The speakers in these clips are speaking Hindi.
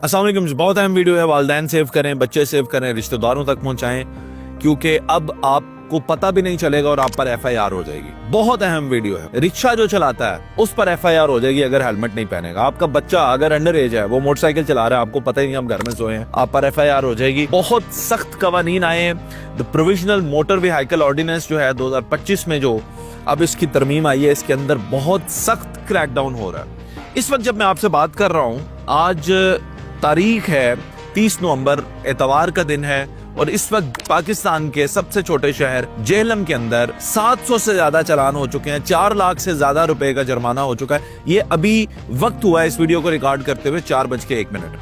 अस्सलाम वालेकुम। बहुत अहम वीडियो है। वालिदैन सेव करें, बच्चे सेव करें, रिश्तेदारों तक पहुंचाएं, क्योंकि अब आपको पता भी नहीं चलेगा और आप पर FIR हो जाएगी। बहुत अहम वीडियो है। रिक्शा जो चलाता है उस पर FIR हो जाएगी अगर हेलमेट नहीं पहनेगा। आपका बच्चा अगर अंडर एज है, वो मोटरसाइकिल चला रहा है, आपको पता ही नहीं, हम घर में सोए हैं, आप पर FIR हो जाएगी। बहुत सख्त कवानीन आए हैं। The provisional motor vehicle ordinance जो है 2025 में, जो अब इसकी तरमीम आई है, इसके अंदर बहुत सख्त क्रैकडाउन हो रहा है। इस वक्त जब मैं आपसे बात कर रहा हूँ, आज तारीख है 30 नवंबर, एतवार का दिन है, और इस वक्त पाकिस्तान के सबसे छोटे शहर जेहलम के अंदर 700 से ज्यादा चालान हो चुके हैं, 4 लाख से ज्यादा रुपए का जुर्माना हो चुका है। ये अभी वक्त हुआ है इस वीडियो को रिकॉर्ड करते हुए 4:01,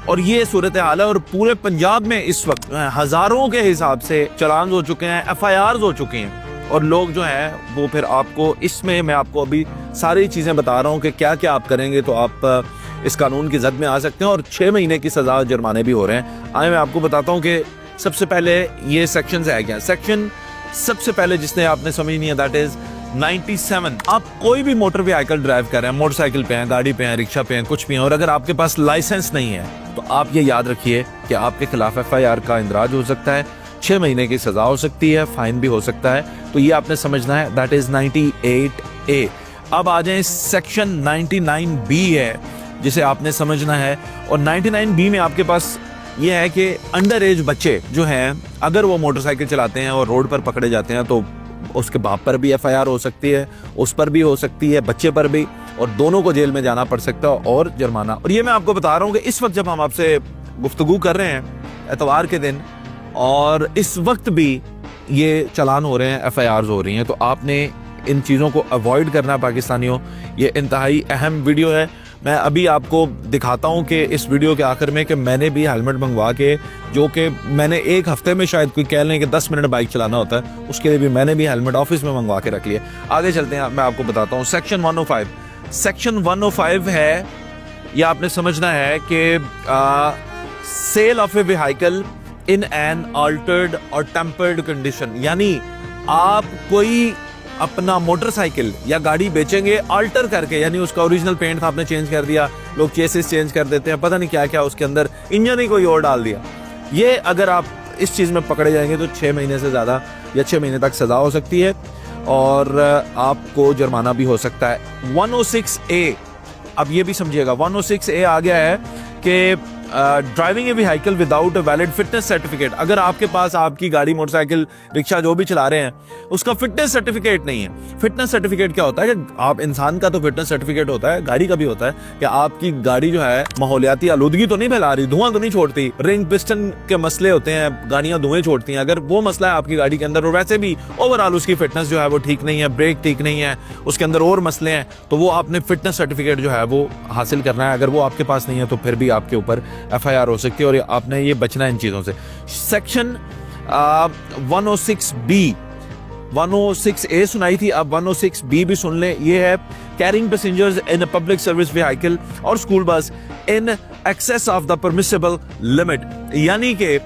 और ये सूरत हाल है। और पूरे पंजाब में इस वक्त हजारों के हिसाब से चालान हो चुके हैं, FIR हो चुके हैं, और लोग जो है वो फिर आपको, इसमें मैं आपको अभी सारी चीजें बता रहा हूँ कि क्या क्या आप करेंगे तो आप इस कानून की जद में आ सकते हैं, और 6 महीने की सजा जुर्माने भी हो रहे हैं। आइए मैं आपको बताता हूँ कि सबसे पहले ये सेक्शन है क्या। सेक्शन सबसे पहले जिसने आपने समझनी है, दैट इज 97। आप कोई भी मोटर व्हीकल ड्राइव कर रहे हैं, मोटरसाइकिल पे हैं, गाड़ी पे हैं, रिक्शा पे हैं, कुछ भी हैं, और अगर आपके पास लाइसेंस नहीं है तो आप ये याद रखिए कि आपके खिलाफ FIR का इंदराज हो सकता है, 6 महीने की सजा हो सकती है, फाइन भी हो सकता है। तो ये आपने समझना है, दैट इज 98A। अब आ जाए सेक्शन 99B है, जिसे आपने समझना है। और 99B में आपके पास ये है कि अंडर एज बच्चे जो हैं, अगर वो मोटरसाइकिल चलाते हैं और रोड पर पकड़े जाते हैं तो उसके बाप पर भी FIR हो सकती है, उस पर भी हो सकती है, बच्चे पर भी, और दोनों को जेल में जाना पड़ सकता है और जुर्माना। और ये मैं आपको बता रहा हूँ कि इस वक्त जब हम आपसे गुफ्तगू कर रहे हैं एतवार के दिन, और इस वक्त भी ये चालान हो रहे हैं, FIR हो रही हैं, तो आपने इन चीज़ों को अवॉइड करना है पाकिस्तानियों। ये इंतहाई अहम वीडियो है। मैं अभी आपको दिखाता हूं कि इस वीडियो के आखिर में कि मैंने भी हेलमेट मंगवा के, जो कि मैंने एक हफ्ते में शायद कोई कह लें कि 10 मिनट बाइक चलाना होता है, उसके लिए भी मैंने भी हेलमेट ऑफिस में मंगवा के रख लिया। आगे चलते हैं, मैं आपको बताता हूँ। सेक्शन 105। सेक्शन 105 है, यह आपने समझना है कि sale of a vehicle in an altered or tampered condition, यानी आप कोई अपना मोटरसाइकिल या गाड़ी बेचेंगे अल्टर करके, यानी उसका ओरिजिनल पेंट था आपने चेंज कर दिया, लोग चेसिस चेंज कर देते हैं, पता नहीं क्या क्या उसके अंदर, इंजन ही कोई और डाल दिया। ये अगर आप इस चीज़ में पकड़े जाएंगे तो 6 महीने से ज़्यादा या 6 महीने तक सज़ा हो सकती है, और आपको जुर्माना भी हो सकता है। 106A, अब ये भी समझिएगा, 106A आ गया है कि driving A vehicle without a valid fitness certificate. अगर आपके पास आपकी गाड़ी, मोटरसाइकिल, रिक्शा जो भी चला रहे हैं, उसका फिटनेस सर्टिफिकेट नहीं है। फिटनेस सर्टिफिकेट क्या होता है कि आप, इंसान का तो फिटनेस सर्टिफिकेट होता है, गाड़ी का भी होता है कि आपकी गाड़ी जो है माहौलियाती आलूदगी तो नहीं फैला रही, धुआं तो नहीं छोड़ती। रिंग पिस्टन के मसले होते हैं, गाड़ियां धुएं छोड़ती हैं, अगर वो मसला है आपकी गाड़ी के अंदर, और वैसे भी ओवरऑल उसकी फिटनेस जो है वो ठीक नहीं है, ब्रेक ठीक नहीं है, उसके अंदर और मसले हैं, तो वो आपने फिटनेस सर्टिफिकेट जो है वो हासिल करना है। अगर वो आपके पास नहीं है तो फिर भी आपके ऊपर FIR हो सकती है, और आपने ये बचना है इन चीजों से। सेक्शन 106B, 106A सुनाई थी, अब 106B भी सुन ले। ये है carrying passengers in a public service vehicle और school bus in excess of the permissible limit, यानी कि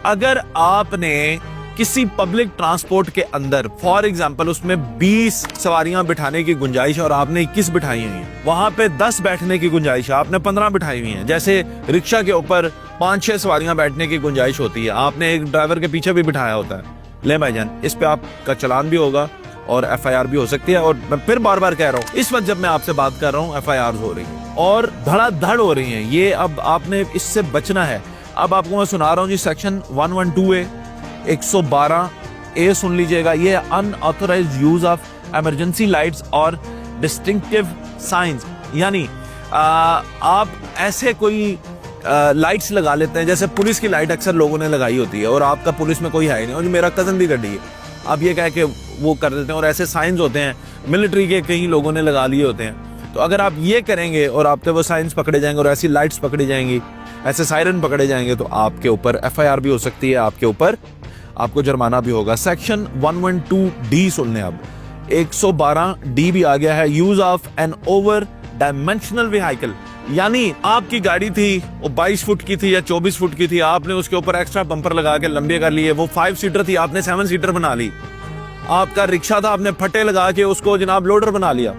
अगर आपने किसी पब्लिक ट्रांसपोर्ट के अंदर, फॉर एग्जांपल उसमें 20 सवारियां बिठाने की गुंजाइश है और आपने 21 बिठाई हुई हैं, वहां पे 10 बैठने की गुंजाइश है, आपने 15 बिठाई हुई हैं। जैसे रिक्शा के ऊपर 5-6 सवारियां बैठने की गुंजाइश होती है, आपने एक ड्राइवर के पीछे भी बिठाया होता है, ले भाईजान, इस पे आपका चालान भी होगा और FIR भी हो सकती है। और मैं फिर बार बार कह रहा हूँ, इस वक्त जब मैं आपसे बात कर रहा हूँ FIR हो रही है और धड़ाधड़ हो रही है। ये अब आपने इससे बचना है। अब आपको मैं सुना रहा हूँ जी, सेक्शन 112A, 112A सुन लीजिएगा। ये unauthorised use of emergency lights और डिस्टिंक्टिव साइंस, यानी आप ऐसे कोई लाइट्स लगा लेते हैं, जैसे पुलिस की लाइट अक्सर लोगों ने लगाई होती है और आपका पुलिस में कोई है नहीं, और मेरा कजन भी गड्डी है, आप ये कह के वो कर देते हैं, और ऐसे साइंस होते हैं मिलिट्री के, कई लोगों ने लगा लिए होते हैं। तो अगर आप ये करेंगे और आपके वो साइंस पकड़े जाएंगे और ऐसी लाइट्स पकड़ी जाएंगी, ऐसे सायरन पकड़े जाएंगे, तो आपके ऊपर FIR भी हो सकती है, आपके ऊपर आपको जुर्माना भी होगा। सेक्शन 112D सुन लें अब, 112D भी आ गया है, use of an over dimensional vehicle, यानी आपकी गाड़ी थी वो 22 फुट की थी या 24 फुट की थी, आपने उसके ऊपर एक्स्ट्रा बम्पर लगा के लंबे कर लिए, वो 5 सीटर थी, आपने 7 सीटर बना ली। आपका रिक्शा था, आपने फटे लगा के उसको जनाब लोडर बना लिया,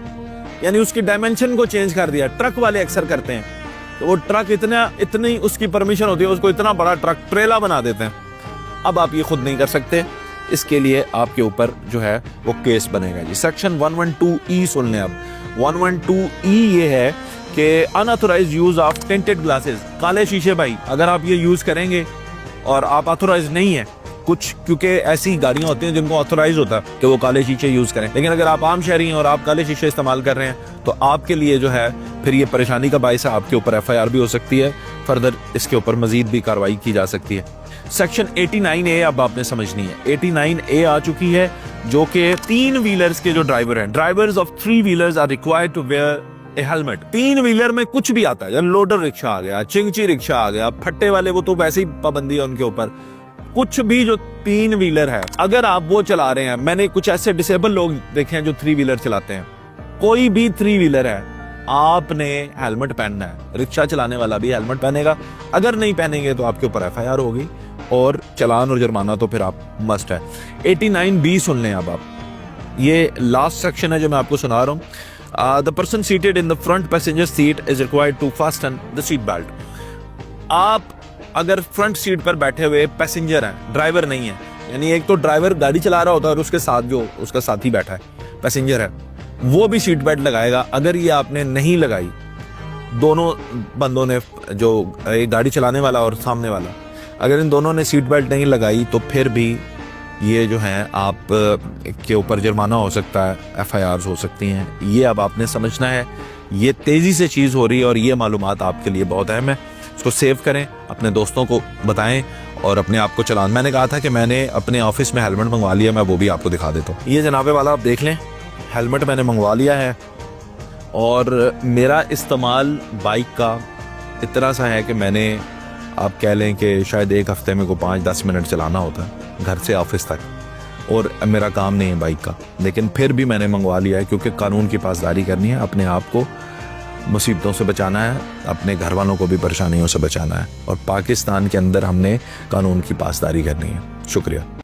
यानी उसकी डायमेंशन को चेंज कर दिया। ट्रक वाले अक्सर करते हैं, तो वो ट्रक इतनी उसकी परमिशन होती है, उसको इतना बड़ा ट्रक ट्रेला बना देते हैं। अब आप ये खुद नहीं कर सकते, इसके लिए आपके ऊपर जो है वो केस बनेगा जी। सेक्शन 112E सुन लें अब। 112E ये है कि unauthorised use of tinted glasses, काले शीशे भाई अगर आप ये यूज करेंगे और आप ऑथोराइज नहीं है कुछ, क्योंकि ऐसी गाड़ियां होती हैं जिनको ऑथोराइज होता है कि वो काले शीशे यूज करें, लेकिन अगर आप आम शहरी हैं और आप काले शीशे इस्तेमाल कर रहे हैं तो आपके लिए जो है फिर ये परेशानी का बायस है, आपके ऊपर FIR भी हो सकती है, फर्दर इसके ऊपर मजीद भी कार्रवाई की जा सकती है। सेक्शन 89A अब आपने समझनी है। 89A आ चुकी है जो कि 3 व्हीलर्स के जो ड्राइवर हैं, drivers of 3 wheelers are required to wear a helmet. 3 wheeler में कुछ भी आता है, लोडर रिक्शा आ गया, चिंगची रिक्शा आ गया, फट्टे वाले वो तो वैसे ही पाबंदी है उनके ऊपर, कुछ भी जो 3 व्हीलर है अगर आप वो चला रहे हैं, मैंने कुछ ऐसे डिसेबल लोग देखे हैं जो 3 व्हीलर चलाते हैं, कोई भी 3 व्हीलर है आपने हेलमेट पहनना है। रिक्शा चलाने वाला भी हेलमेट पहनेगा, अगर नहीं पहनेंगे तो आपके ऊपर FIR होगी और चालान और जुर्माना तो फिर आप मस्ट है। 89B सुन लें अब आप, ये लास्ट सेक्शन है जो मैं आपको सुना रहा हूँ। The person seated in the front passenger seat is required to fasten the seat belt. आप अगर फ्रंट सीट पर बैठे हुए पैसेंजर हैं, ड्राइवर नहीं है, यानी एक तो ड्राइवर गाड़ी चला रहा होता है और उसके साथ जो उसका साथी बैठा है पैसेंजर है, वो भी सीट बेल्ट लगाएगा। अगर ये आपने नहीं लगाई, दोनों बंदों ने, जो एक गाड़ी चलाने वाला और सामने वाला, अगर इन दोनों ने सीट बेल्ट नहीं लगाई तो फिर भी ये जो है आप के ऊपर जुर्माना हो सकता है, FIRs हो सकती हैं। ये अब आपने समझना है, ये तेजी से चीज़ हो रही है और ये मालूमात आपके लिए बहुत अहम है। इसको सेव करें, अपने दोस्तों को बताएं और अपने आप को चलान। मैंने कहा था कि मैंने अपने ऑफिस में हेलमेट मंगवा लिया, मैं वो भी आपको दिखा देता हूँ। ये जनाबे वाला आप देख लें, हेलमेट मैंने मंगवा लिया है और मेरा इस्तेमाल बाइक का इतना सा है कि मैंने, आप कह लें कि शायद एक हफ्ते में को 5-10 मिनट चलाना होता है घर से ऑफिस तक, और मेरा काम नहीं है बाइक का, लेकिन फिर भी मैंने मंगवा लिया है क्योंकि कानून की पासदारी करनी है, अपने आप को मुसीबतों से बचाना है, अपने घर वालों को भी परेशानियों से बचाना है, और पाकिस्तान के अंदर हमने कानून की पासदारी करनी है। शुक्रिया।